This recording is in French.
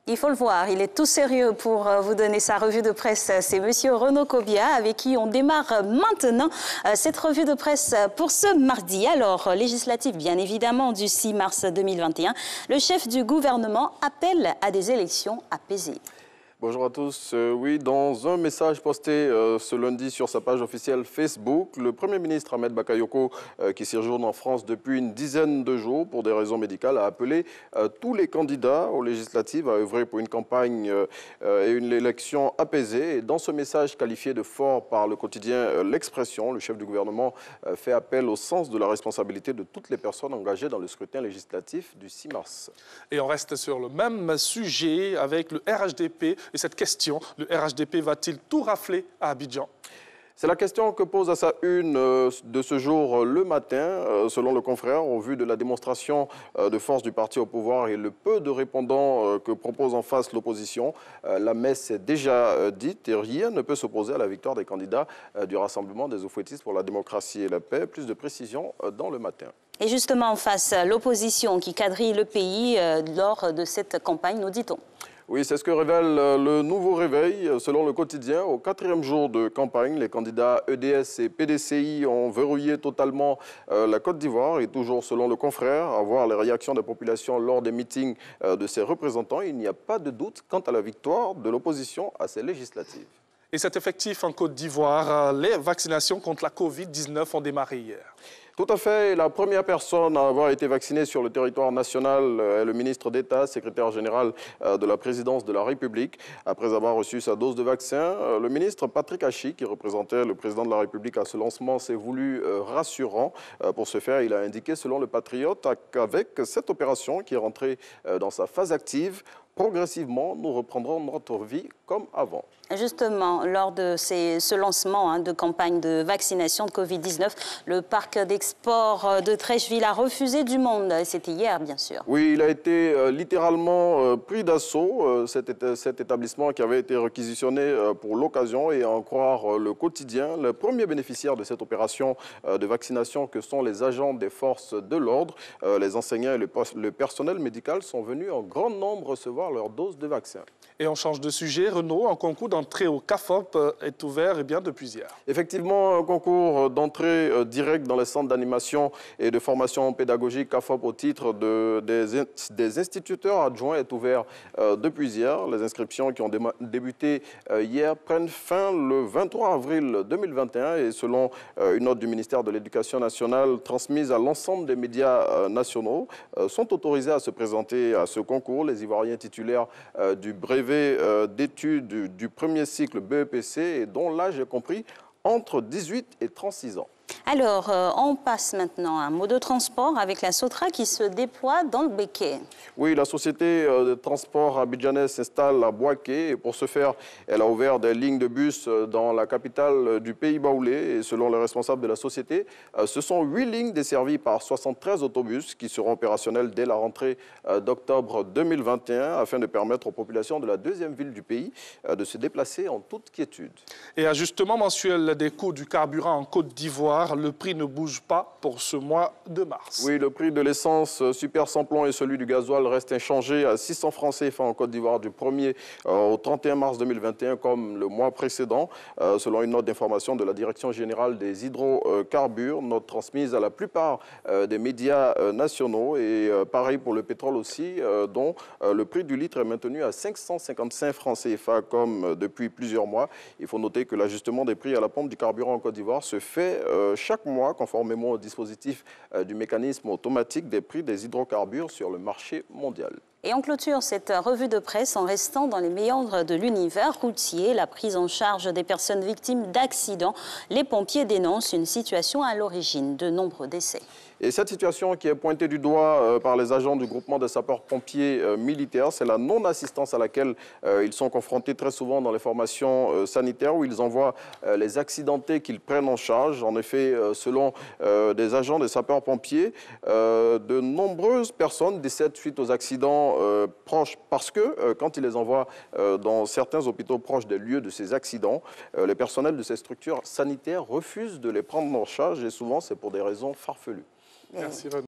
Il faut le voir, il est tout sérieux pour vous donner sa revue de presse. C'est monsieur Renaud Kobia avec qui on démarre maintenant cette revue de presse pour ce mardi. Alors, législative bien évidemment du 6 mars 2021, le chef du gouvernement appelle à des élections apaisées. Bonjour à tous. Oui, dans un message posté ce lundi sur sa page officielle Facebook, le Premier ministre Ahmed Bakayoko, qui séjourne en France depuis une dizaine de jours pour des raisons médicales, a appelé tous les candidats aux législatives à œuvrer pour une campagne et une élection apaisée. Et dans ce message qualifié de fort par le quotidien L'Expression, le chef du gouvernement fait appel au sens de la responsabilité de toutes les personnes engagées dans le scrutin législatif du 6 mars. Et on reste sur le même sujet avec le RHDP. Et cette question, le RHDP va-t-il tout rafler à Abidjan? C'est la question que pose à sa une de ce jour le matin, selon le confrère, au vu de la démonstration de force du parti au pouvoir et le peu de répondants que propose en face l'opposition. La messe est déjà dite et rien ne peut s'opposer à la victoire des candidats du Rassemblement des Oufouettistes pour la démocratie et la paix. Plus de précisions dans le matin. Et justement, en face, l'opposition qui quadrille le pays lors de cette campagne, nous dit-on. Oui, c'est ce que révèle le nouveau réveil. Selon le quotidien, au 4e jour de campagne, les candidats EDS et PDCI ont verrouillé totalement la Côte d'Ivoire. Et toujours selon le confrère, à voir les réactions des populations lors des meetings de ses représentants, il n'y a pas de doute quant à la victoire de l'opposition à ces législatives. Et c'est effectif en Côte d'Ivoire. Les vaccinations contre la Covid-19 ont démarré hier. Tout à fait. La première personne à avoir été vaccinée sur le territoire national est le ministre d'État, secrétaire général de la présidence de la République. Après avoir reçu sa dose de vaccin, le ministre Patrick Hachi, qui représentait le président de la République à ce lancement, s'est voulu rassurant. Pour ce faire, il a indiqué, selon le Patriote, qu'avec cette opération qui est rentrée dans sa phase active, progressivement, nous reprendrons notre vie comme avant. Justement, lors de ce lancement de campagne de vaccination de Covid-19, le parc d'export de Trècheville a refusé du monde. C'était hier, bien sûr. Oui, il a été littéralement pris d'assaut, cet établissement qui avait été réquisitionné pour l'occasion. Et à en croire le quotidien, les premiers bénéficiaires de cette opération de vaccination que sont les agents des forces de l'ordre, les enseignants et le personnel médical sont venus en grand nombre recevoir leur dose de vaccin. Et on change de sujet. Renaud, un concours d'entrée au CAFOP est ouvert depuis hier. Effectivement, un concours d'entrée direct dans les centres d'animation et de formation pédagogique CAFOP au titre des instituteurs adjoints est ouvert depuis hier. Les inscriptions qui ont débuté hier prennent fin le 23 avril 2021 et selon une note du ministère de l'Éducation nationale transmise à l'ensemble des médias nationaux, sont autorisés à se présenter à ce concours les Ivoiriens titulaires du brevet d'études du premier cycle BEPC et dont l'âge est compris entre 18 et 36 ans. Alors, on passe maintenant à un mot de transport avec la Sotra qui se déploie dans le Béquet. Oui, la société de transport abidjanaise s'installe à Boaké et pour ce faire, elle a ouvert des lignes de bus dans la capitale du pays baoulé. Et selon les responsables de la société, ce sont 8 lignes desservies par 73 autobus qui seront opérationnels dès la rentrée d'octobre 2021 afin de permettre aux populations de la deuxième ville du pays de se déplacer en toute quiétude. Et ajustement mensuel des coûts du carburant en Côte d'Ivoire. Le prix ne bouge pas pour ce mois de mars. Oui, le prix de l'essence super sans plomb et celui du gasoil restent inchangés à 600 francs CFA en Côte d'Ivoire du 1er au 31 mars 2021 comme le mois précédent, selon une note d'information de la Direction générale des hydrocarbures, note transmise à la plupart des médias nationaux et pareil pour le pétrole aussi, dont le prix du litre est maintenu à 555 francs CFA comme depuis plusieurs mois. Il faut noter que l'ajustement des prix à la pompe du carburant en Côte d'Ivoire se fait chaque mois, conformément au dispositif du mécanisme automatique des prix des hydrocarbures sur le marché mondial. Et on clôture cette revue de presse en restant dans les méandres de l'univers routier, la prise en charge des personnes victimes d'accidents. Les pompiers dénoncent une situation à l'origine de nombreux décès. Et cette situation qui est pointée du doigt par les agents du groupement des sapeurs-pompiers militaires, c'est la non-assistance à laquelle ils sont confrontés très souvent dans les formations sanitaires où ils envoient les accidentés qu'ils prennent en charge. En effet, selon des agents des sapeurs-pompiers, de nombreuses personnes décèdent suite aux accidents proches parce que quand ils les envoient dans certains hôpitaux proches des lieux de ces accidents, les personnels de ces structures sanitaires refusent de les prendre en charge et souvent c'est pour des raisons farfelues. Merci.